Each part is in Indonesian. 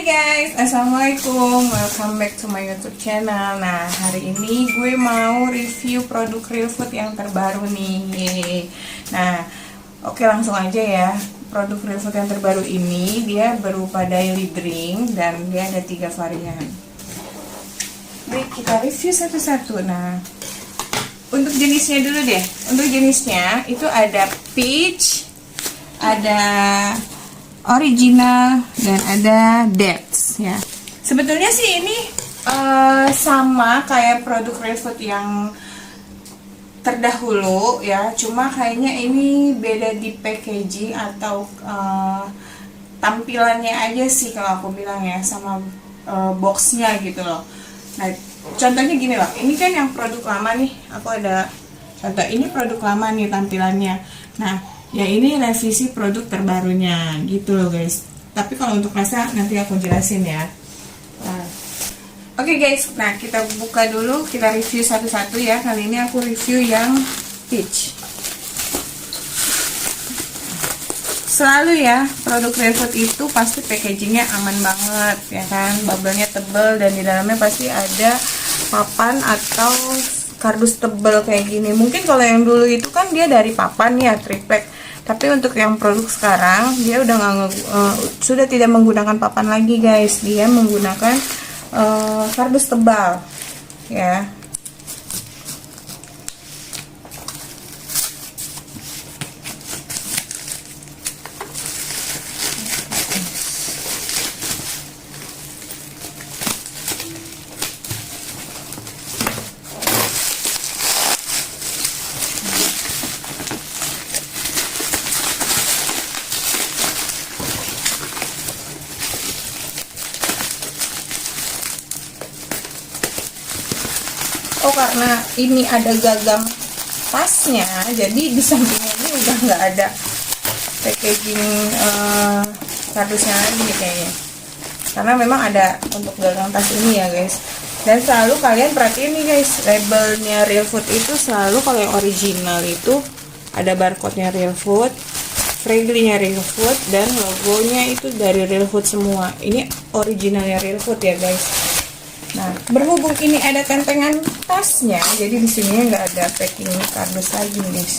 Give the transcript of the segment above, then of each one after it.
Guys, assalamualaikum, welcome back to my YouTube channel. Nah, hari ini gue mau review produk Real Food yang terbaru nih. Yeay. Nah, oke, langsung aja ya. Produk Real Food yang terbaru ini dia berupa daily drink dan dia ada 3 varian. Baik, kita review satu-satu. Nah, untuk jenisnya dulu deh. Untuk jenisnya itu ada peach, ada original, dan ada dates ya. Sebetulnya sih ini sama kayak produk Real Food yang terdahulu ya, cuma kayaknya ini beda di packaging atau tampilannya aja sih kalau aku bilang ya, sama boxnya gitu loh. Nah, contohnya gini loh, ini kan yang produk lama nih, aku ada contoh, ini produk lama nih tampilannya. Nah, ya ini revisi produk terbarunya gitu loh guys. Tapi kalau untuk rasa nanti aku jelasin ya. Nah, oke guys, nah kita buka dulu, kita review satu-satu ya. Kali ini aku review yang peach. Selalu ya, produk Real Food itu pasti packagingnya aman banget ya kan, bubble-nya tebel dan di dalamnya pasti ada papan atau kardus tebel kayak gini. Mungkin kalau yang dulu itu kan dia dari papan ya, triplek. Tapi untuk yang produk sekarang dia udah sudah tidak menggunakan papan lagi guys, dia menggunakan kardus tebal ya. Oh, karena ini ada gagang tasnya, jadi di sampingnya ini udah nggak ada packaging kardusnya lagi kayaknya, karena memang ada untuk gagang tas ini ya guys. Dan selalu kalian perhatiin nih guys, labelnya Real Food itu selalu kalau yang original itu ada barcode-nya Real Food, Fragrance-nya Real Food, dan logonya itu dari Real Food semua. Ini originalnya Real Food ya guys. Nah, berhubung ini ada tempengan tasnya, jadi di sini nggak ada packing kardus lagi nih guys.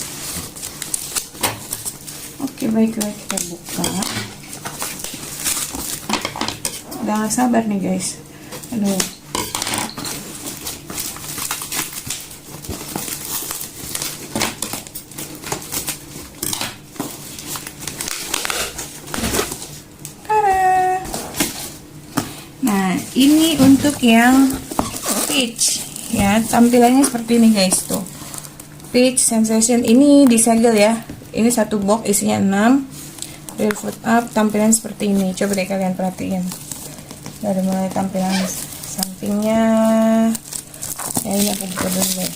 Oke, baiklah kita buka. Udah nggak sabar nih guys. Aduh. Ini untuk yang peach ya, tampilannya seperti ini guys tuh. Peach Sensation ini disegel ya. Ini satu box isinya 6. Real Food Up tampilan seperti ini. Coba deh kalian perhatiin. Dari mulai tampilan sampingnya. Ya, ini aku buka dulu deh.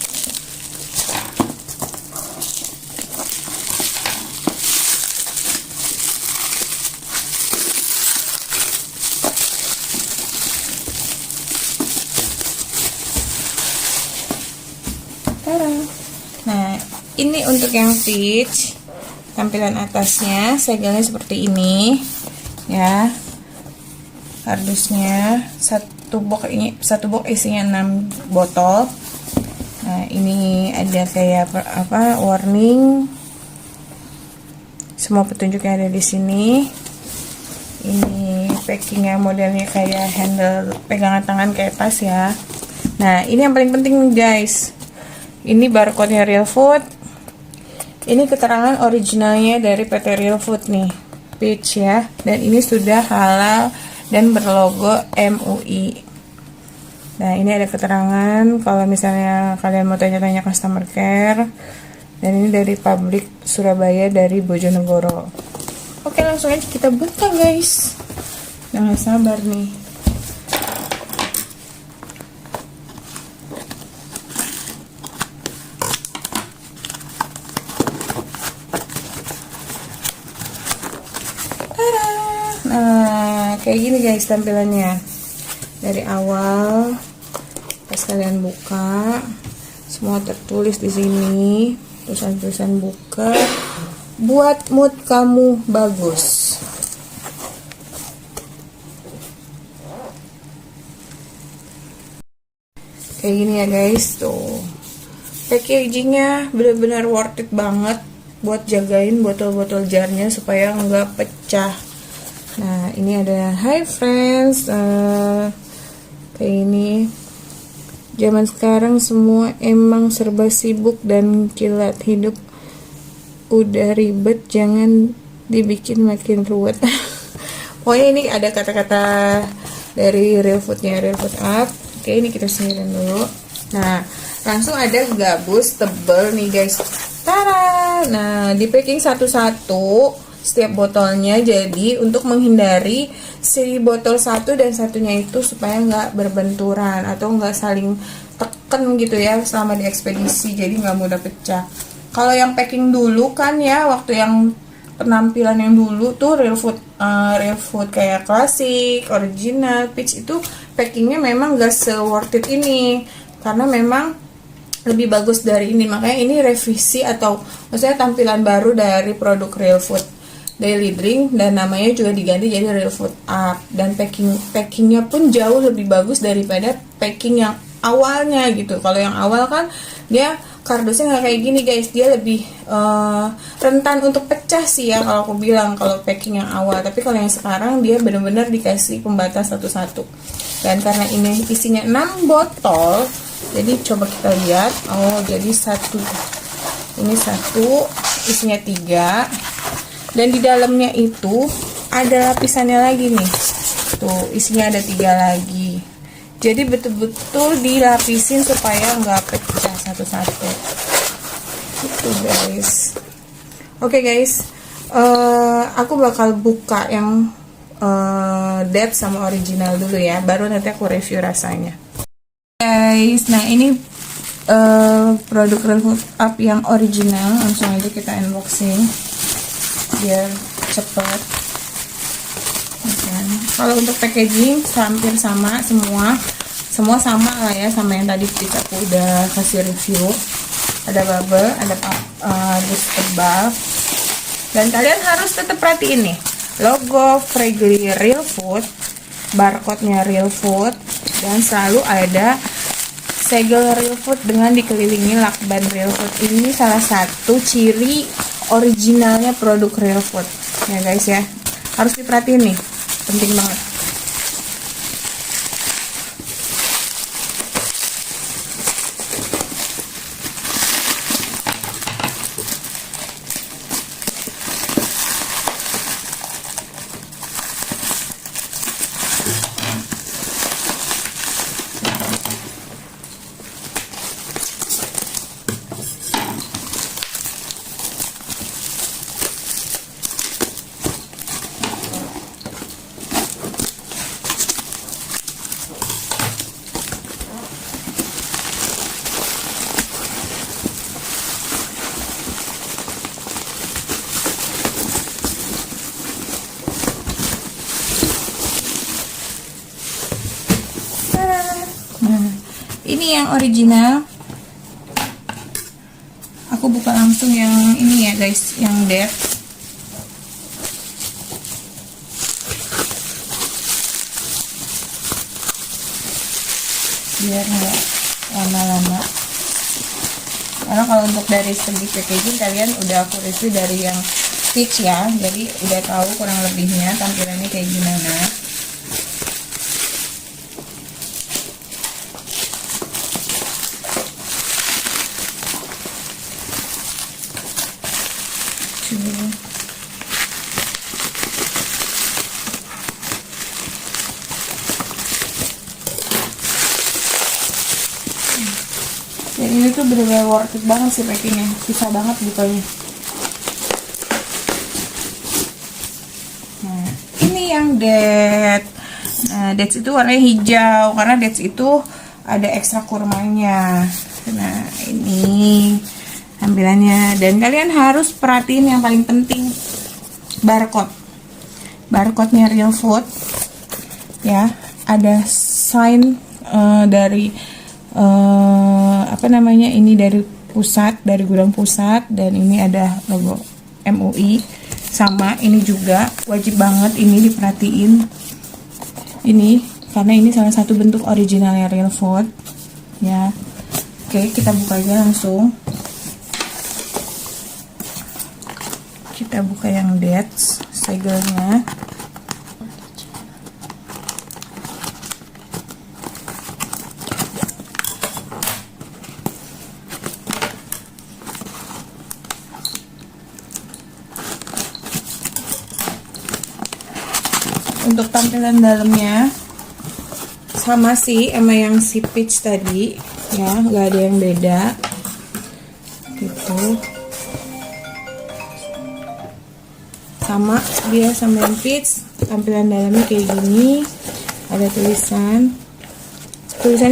Nah, ini untuk yang peach, tampilan atasnya segelnya seperti ini ya. Kardusnya satu box isinya 6 botol. Nah, ini ada kayak warning, semua petunjuknya ada di sini. Ini packingnya modelnya kayak handle pegangan tangan kayak tas ya. Nah, ini yang paling penting nih guys. Ini barcode-nya Real Food. Ini keterangan originalnya dari PT Real Food nih, peach ya. Dan ini sudah halal dan berlogo MUI. Nah, ini ada keterangan kalau misalnya kalian mau tanya-tanya customer care. Dan ini dari pabrik Surabaya dari Bojonegoro. Oke, langsung aja kita buka guys. Jangan sabar nih. Nah, kayak gini guys tampilannya. Dari awal pas kalian buka, semua tertulis di sini, tulisan-tulisan buka. Buat mood kamu bagus. kayak gini ya guys. Tuh packagingnya bener-bener worth it banget buat jagain botol-botol jarnya supaya nggak pecah. Nah ini ada hi friends, kayak ini. Zaman sekarang semua emang serba sibuk dan kilat, hidup udah ribet, jangan dibikin makin ruwet. Pokoknya ini ada kata-kata dari Real Food-nya, Real Food Up. Oke, ini kita singkirin dulu. Nah, langsung ada gabus tebel nih guys. Tara! Nah, di packing satu-satu setiap botolnya, jadi untuk menghindari si botol satu dan satunya itu supaya nggak berbenturan atau nggak saling teken gitu ya selama di ekspedisi, jadi nggak mudah pecah. Kalau yang packing dulu kan ya, waktu yang penampilan yang dulu tuh Real Food kayak klasik, original, peach itu packingnya memang gak se-worth it ini, karena memang lebih bagus dari ini. Makanya ini revisi atau maksudnya tampilan baru dari produk Real Food Daily Drink, dan namanya juga diganti jadi Real Food Up, dan packingnya pun jauh lebih bagus daripada packing yang awalnya gitu. Kalau yang awal kan dia kardusnya nggak kayak gini guys, dia lebih rentan untuk pecah sih ya kalau aku bilang kalau packing yang awal. Tapi kalau yang sekarang dia benar-benar dikasih pembatas satu-satu, dan karena ini isinya 6 botol, jadi coba kita lihat. Oh, jadi ini satu isinya 3, dan di dalamnya itu ada lapisannya lagi nih, tuh isinya ada 3 lagi. Jadi betul-betul dilapisin supaya nggak pecah satu-satu. Itu guys. Oke guys, aku bakal buka yang depth sama original dulu ya, baru nanti aku review rasanya. Guys, nah ini produk Real Food Up yang original. Langsung aja kita unboxing biar cepet. Kalau untuk packaging hampir sama semua sama lah ya, sama yang tadi aku udah kasih review. Ada bubble, ada dus tebal, dan kalian harus tetap perhatiin nih logo Fragrantly Real Food, barcode-nya Real Food, dan selalu ada segel Real Food dengan dikelilingi lakban Real Food. Ini salah satu ciri originalnya produk Real Food ya guys ya, harus diperhatiin nih, penting banget. Ini yang original. Aku buka langsung yang ini ya guys, yang depth. Biar nggak lama-lama. Karena kalau untuk dari segi packaging kalian udah aku review dari yang peach ya, jadi udah tahu kurang lebihnya tampilannya kayak gimana. Dan ini tuh bener-bener worth it banget sih packingnya, susah banget bukanya. Nah, ini yang dates. Nah, dates itu warnanya hijau karena dates itu ada ekstra kurmanya. Nah, ini tampilannya, dan kalian harus perhatiin yang paling penting, barcode-nya Real Food ya, ada sign dari apa namanya, ini dari pusat, dari gudang pusat, dan ini ada logo MUI. Sama ini juga wajib banget ini diperhatiin ini, karena ini salah satu bentuk originalnya Real Food. ya. Oke, kita buka aja langsung. Kita buka yang dates segelnya. Untuk tampilan dalamnya sama sih sama yang si peach tadi ya, nggak ada yang beda gitu, sama dia sama yang peach. Tampilan dalamnya kayak gini, ada tulisannya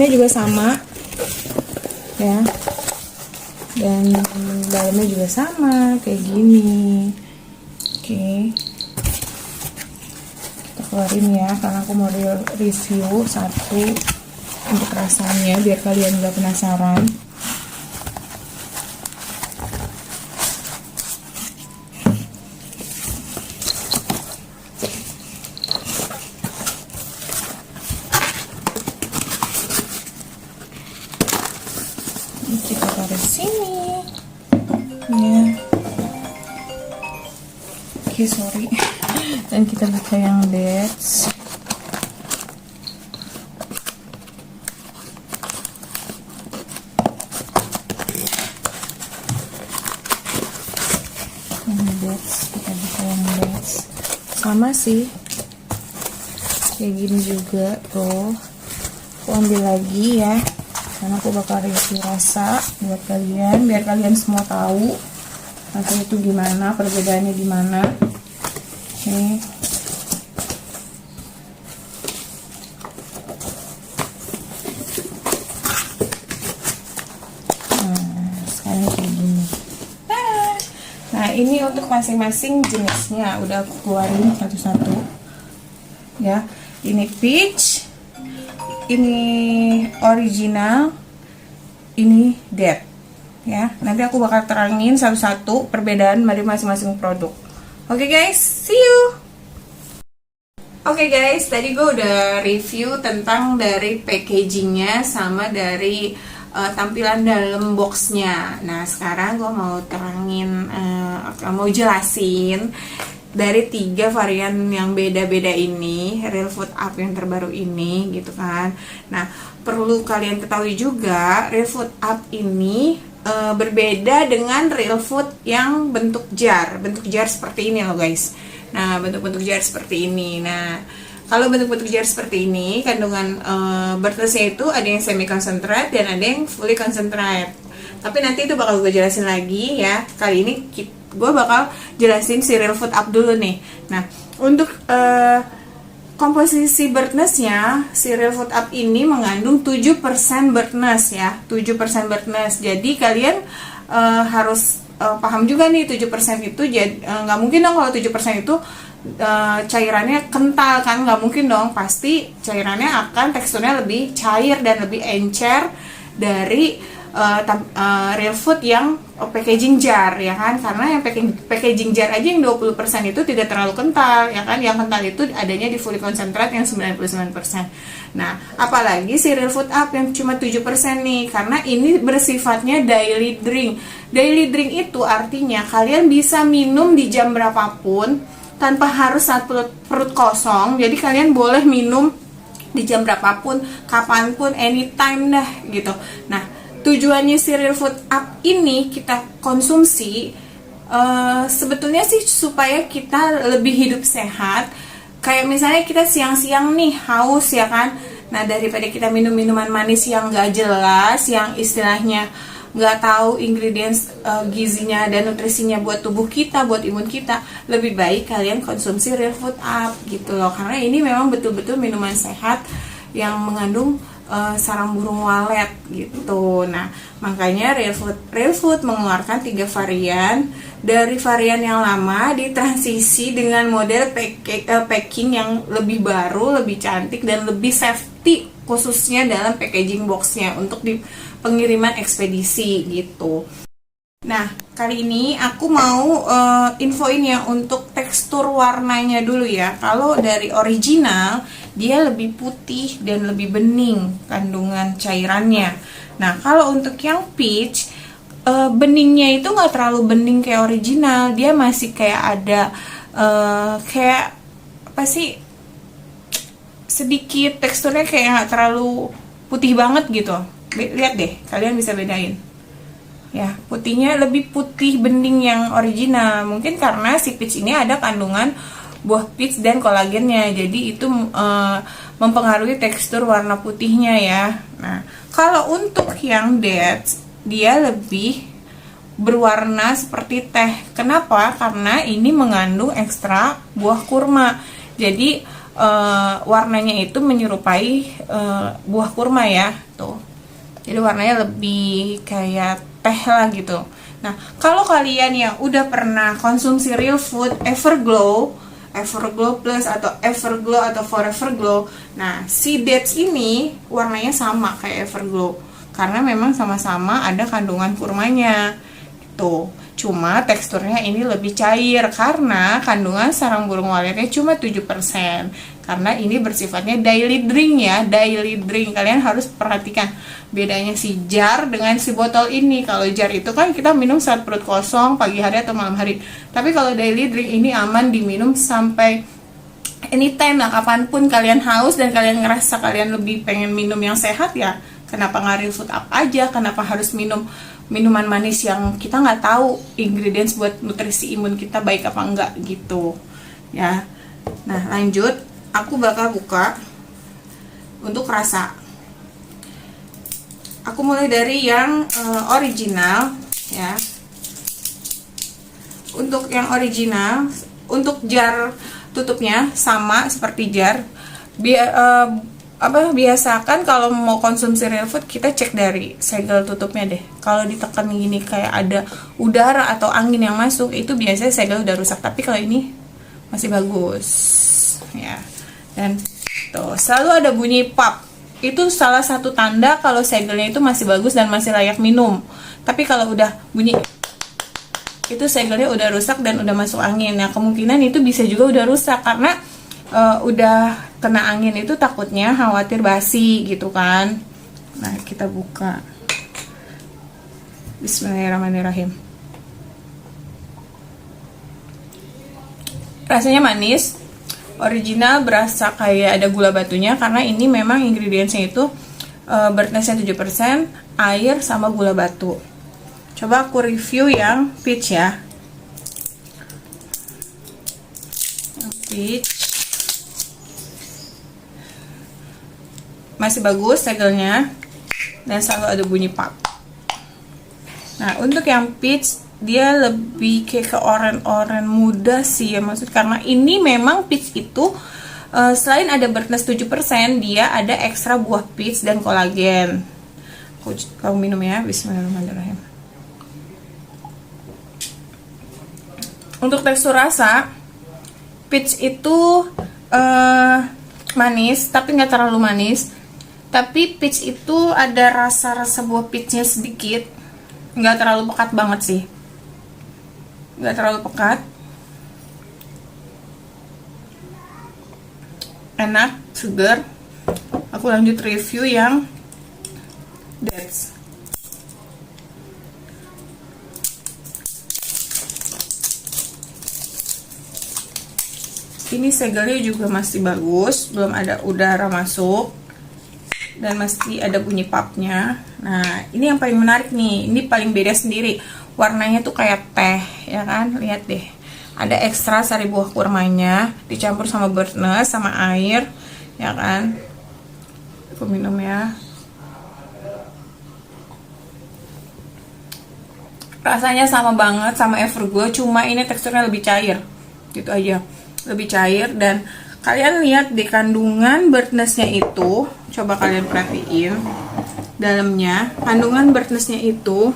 juga sama ya, dan dalamnya juga sama kayak gini. Oke, keluarin ya, karena aku mau review satu untuk rasanya biar kalian gak penasaran. Ini kita taruh sini ya. Oke, sorry. Dan kita buka yang dates. Kita buka yang dates. Sama sih, kayak gini juga tuh. Aku ambil lagi ya, karena aku bakal review rasa buat kalian, biar kalian semua tahu rasa itu gimana, perbedaannya gimana. Oke. Sekarang kayak gini. Nah, ini untuk masing-masing jenisnya udah aku keluarin satu-satu. Ya, ini peach, ini original, ini dead. Ya, nanti aku bakal terangin satu-satu perbedaan dari masing-masing produk. Oke guys, see you. Oke guys, tadi gue udah review tentang dari packagingnya sama dari tampilan dalam boxnya. Nah, sekarang gue mau terangin, mau jelasin dari 3 varian yang beda-beda ini, Real Food Up yang terbaru ini gitu kan. Nah, perlu kalian ketahui juga, Real Food Up ini berbeda dengan Real Food yang bentuk jar seperti ini loh guys. Nah, bentuk jar seperti ini. Nah, kalau bentuk jar seperti ini, kandungan birdnessnya itu ada yang semi concentrate dan ada yang fully concentrate. Tapi nanti itu bakal gue jelasin lagi ya. Kali ini gue bakal jelasin si Real Food Up dulu nih. Nah, untuk komposisi birdnessnya, si Real Food Up ini mengandung 7% birdness ya, 7% birdness. Jadi kalian harus paham juga nih, 7% itu nggak mungkin dong kalau 7% itu cairannya kental kan, nggak mungkin dong. Pasti cairannya akan teksturnya lebih cair dan lebih encer dari Real Food yang packaging jar ya kan, karena yang packaging jar aja yang 20% itu tidak terlalu kental ya kan, yang kental itu adanya di fully concentrate yang 99%. Nah, apalagi si Real Food Up yang cuma 7% nih, karena ini bersifatnya daily drink. Daily drink itu artinya kalian bisa minum di jam berapapun tanpa harus saat perut kosong. Jadi kalian boleh minum di jam berapapun, kapanpun, anytime dah gitu. Nah, tujuannya si Real Food Up ini kita konsumsi sebetulnya sih supaya kita lebih hidup sehat. Kayak misalnya kita siang-siang nih haus ya kan, nah daripada kita minum minuman manis yang gak jelas, yang istilahnya gak tahu ingredients gizinya dan nutrisinya buat tubuh kita, buat imun kita, lebih baik kalian konsumsi Real Food Up gitu loh, karena ini memang betul-betul minuman sehat yang mengandung sarang burung walet gitu. Nah, makanya Real Food mengeluarkan 3 varian. Dari varian yang lama ditransisi dengan model packing yang lebih baru, lebih cantik dan lebih safety, khususnya dalam packaging boxnya untuk di pengiriman ekspedisi gitu. Nah, kali ini aku mau infoin ya untuk tekstur warnanya dulu ya. Kalau dari original dia lebih putih dan lebih bening kandungan cairannya. Nah, kalau untuk yang peach, beningnya itu nggak terlalu bening kayak original, dia masih kayak ada kayak apa sih, sedikit teksturnya kayak nggak terlalu putih banget gitu. Lihat deh, kalian bisa bedain ya, putihnya lebih putih bening yang original. Mungkin karena si peach ini ada kandungan buah peach dan kolagennya, jadi itu mempengaruhi tekstur warna putihnya ya. Nah, kalau untuk yang dates, dia lebih berwarna seperti teh. Kenapa? Karena ini mengandung ekstra buah kurma, jadi warnanya itu menyerupai buah kurma ya, tuh. Jadi warnanya lebih kayak teh lah gitu. Nah, kalau kalian yang udah pernah konsumsi real food Everglow Plus atau Everglow atau Forever Glow, nah si dates ini warnanya sama kayak Everglow karena memang sama-sama ada kandungan kurmanya gitu. Cuma teksturnya ini lebih cair karena kandungan sarang burung waletnya cuma 7%. Karena ini bersifatnya daily drink ya, daily drink. Kalian harus perhatikan bedanya si jar dengan si botol ini. Kalau jar itu kan kita minum saat perut kosong, pagi hari atau malam hari. Tapi kalau daily drink ini aman diminum sampai anytime lah, kapanpun kalian haus dan kalian ngerasa kalian lebih pengen minum yang sehat ya. Kenapa nggak real food up aja? Kenapa harus minum minuman manis yang kita nggak tahu ingredients buat nutrisi imun kita baik apa enggak gitu ya. Nah, lanjut, aku bakal buka untuk rasa. Aku mulai dari yang original ya. Untuk yang original, untuk jar tutupnya sama seperti jar. Biasakan kalau mau konsumsi real food kita cek dari segel tutupnya deh. Kalau ditekan gini kayak ada udara atau angin yang masuk, itu biasanya segel udah rusak. Tapi kalau ini masih bagus ya. Dan tuh selalu ada bunyi pop. Itu salah satu tanda kalau segelnya itu masih bagus dan masih layak minum. Tapi kalau udah bunyi itu segelnya udah rusak dan udah masuk angin. Nah, kemungkinan itu bisa juga udah rusak karena udah kena angin, itu takutnya khawatir basi gitu kan. Nah, kita buka. Bismillahirrahmanirrahim. Rasanya manis, original, berasa kayak ada gula batunya karena ini memang ingredientsnya itu birdnessnya 7%, air sama gula batu. Coba aku review yang peach ya. Yang peach masih bagus segelnya dan selalu ada bunyi pop. Nah, untuk yang peach dia lebih kayak ke oren-oren muda sih ya, maksud karena ini memang peach itu selain ada birdness 7%, dia ada ekstra buah peach dan kolagen. Kamu minum ya, bismillahirrahmanirrahim. Untuk tekstur rasa, peach itu manis tapi nggak terlalu manis. Tapi peach itu ada rasa-rasa buah peachnya sedikit, nggak terlalu pekat banget sih, nggak terlalu pekat, enak, segar. Aku lanjut review yang dates. Ini segelnya juga masih bagus, belum ada udara masuk dan masih ada bunyi popnya. Nah, ini yang paling menarik nih, ini paling beda sendiri. Warnanya tuh kayak teh ya kan, lihat deh, ada ekstra sari buah kurmanya dicampur sama birdness sama air ya kan. Aku minum ya. Rasanya sama banget sama Everglow, cuma ini teksturnya lebih cair gitu aja, lebih cair. Dan kalian lihat di kandungan birdnessnya itu, coba kalian perhatiin dalamnya, kandungan birdnessnya itu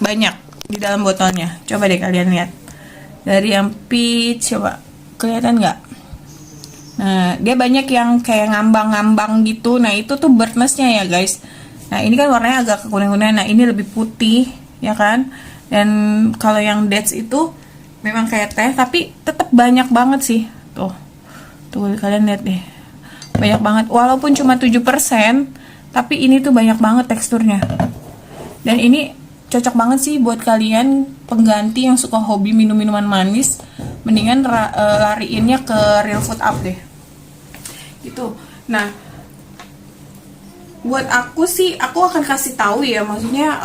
banyak di dalam botolnya. Coba deh kalian lihat dari yang peach, coba kelihatan nggak? Nah, dia banyak yang kayak ngambang-ngambang gitu. Nah, itu tuh birdnessnya ya guys. Nah, ini kan warnanya agak kekuning-kuningan. Nah, ini lebih putih ya kan. Dan kalau yang dates itu memang kayak teh, tapi tetap banyak banget sih. Tuh kalian lihat deh, banyak banget. Walaupun cuma 7%, tapi ini tuh banyak banget teksturnya. Dan ini cocok banget sih buat kalian pengganti yang suka hobi minum minuman manis. Mendingan lariinnya ke Real Food Up deh gitu. Nah, buat aku sih, aku akan kasih tahu ya, maksudnya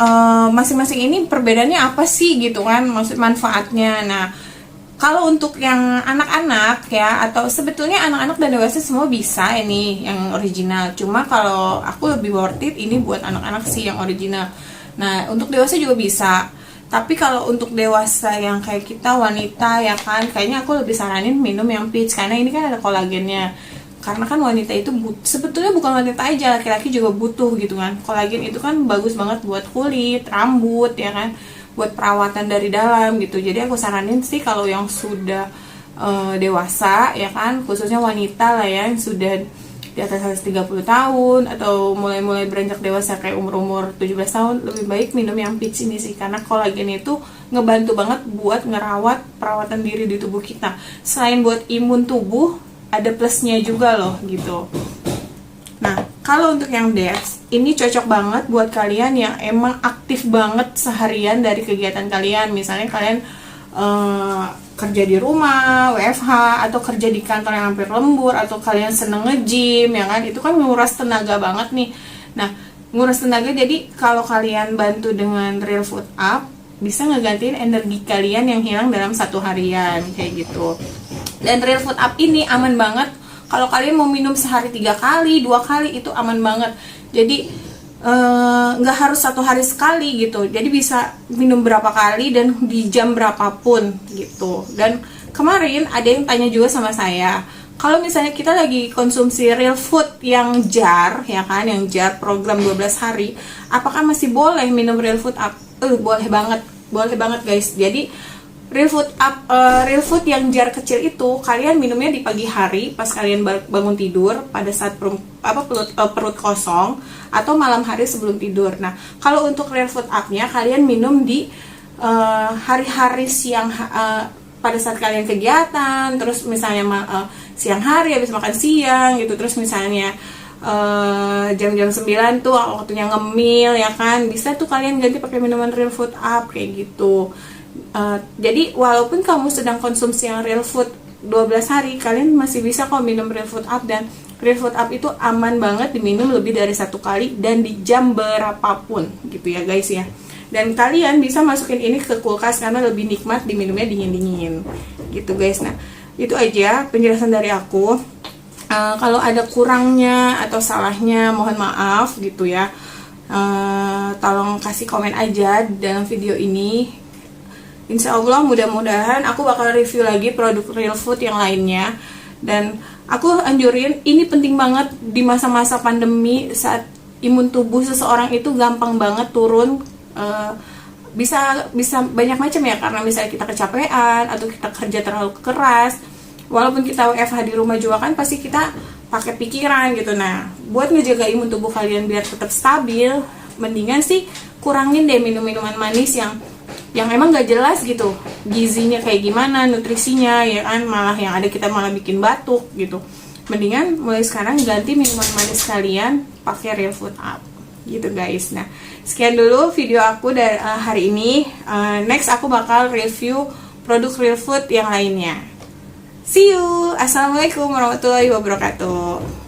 masing-masing ini perbedaannya apa sih gitu kan, maksud manfaatnya. Nah, kalau untuk yang anak-anak ya, atau sebetulnya anak-anak dan dewasa semua bisa ini yang original. Cuma kalau aku lebih worth it ini buat anak-anak sih yang original. Nah, untuk dewasa juga bisa. Tapi kalau untuk dewasa yang kayak kita wanita ya kan, kayaknya aku lebih saranin minum yang peach karena ini kan ada kolagennya. Karena kan wanita itu sebetulnya bukan wanita aja, laki-laki juga butuh gitu kan. Kolagen itu kan bagus banget buat kulit, rambut ya kan, buat perawatan dari dalam gitu. Jadi aku saranin sih kalau yang sudah dewasa ya kan, khususnya wanita lah ya, yang sudah di atas 130 tahun atau mulai beranjak dewasa kayak umur 17 tahun, lebih baik minum yang peach ini sih, karena kolagen itu ngebantu banget buat ngerawat perawatan diri di tubuh kita. Selain buat imun tubuh, ada plusnya juga loh gitu. Nah, kalau untuk yang devs, ini cocok banget buat kalian yang emang aktif banget seharian dari kegiatan kalian. Misalnya kalian kerja di rumah, WFH, atau kerja di kantor yang hampir lembur, atau kalian seneng nge-gym ya kan, itu kan nguras tenaga banget nih. Nah, nguras tenaga, jadi kalau kalian bantu dengan Real Food Up, bisa ngegantiin energi kalian yang hilang dalam satu harian kayak gitu. Dan Real Food Up ini aman banget kalau kalian mau minum sehari 3 kali, 2 kali, itu aman banget. Jadi nggak harus satu hari sekali gitu, jadi bisa minum berapa kali dan di jam berapapun gitu. Dan kemarin ada yang tanya juga sama saya, kalau misalnya kita lagi konsumsi Real Food yang jar ya kan, yang jar program 12 hari, apakah masih boleh minum Real Food Up? Boleh banget guys. Jadi Real Food Up, Real Food yang jar kecil itu kalian minumnya di pagi hari pas kalian bangun tidur, pada saat perut kosong, atau malam hari sebelum tidur. Nah, kalau untuk Real Food Up-nya kalian minum di hari-hari siang, pada saat kalian kegiatan, terus misalnya siang hari habis makan siang gitu, terus misalnya jam-jam 9 tuh waktunya ngemil ya kan, bisa tuh kalian ganti pakai minuman Real Food Up kayak gitu. Jadi walaupun kamu sedang konsumsi yang Real Food 12 hari, kalian masih bisa kok minum Real Food Up. Dan Real Food Up itu aman banget diminum lebih dari 1 kali dan di jam berapapun gitu ya guys ya. Dan kalian bisa masukin ini ke kulkas karena lebih nikmat diminumnya dingin-dingin gitu guys. Nah, itu aja penjelasan dari aku. Kalau ada kurangnya atau salahnya mohon maaf gitu ya. Tolong kasih komen aja dalam video ini. Insya Allah mudah-mudahan aku bakal review lagi produk Real Food yang lainnya. Dan aku anjurin, ini penting banget di masa-masa pandemi, saat imun tubuh seseorang itu gampang banget turun. Bisa banyak macam ya, karena misalnya kita kecapean atau kita kerja terlalu keras. Walaupun kita WFH di rumah juga kan pasti kita pakai pikiran gitu. Nah, buat ngejaga imun tubuh kalian biar tetap stabil, mendingan sih kurangin deh minum minuman manis yang emang gak jelas gitu gizinya kayak gimana, nutrisinya ya kan, malah yang ada kita malah bikin batuk gitu. Mendingan mulai sekarang ganti minuman manis kalian pakai Real Food Up gitu guys. Nah, sekian dulu video aku dari hari ini. Next aku bakal review produk Real Food yang lainnya. See you. Assalamualaikum warahmatullahi wabarakatuh.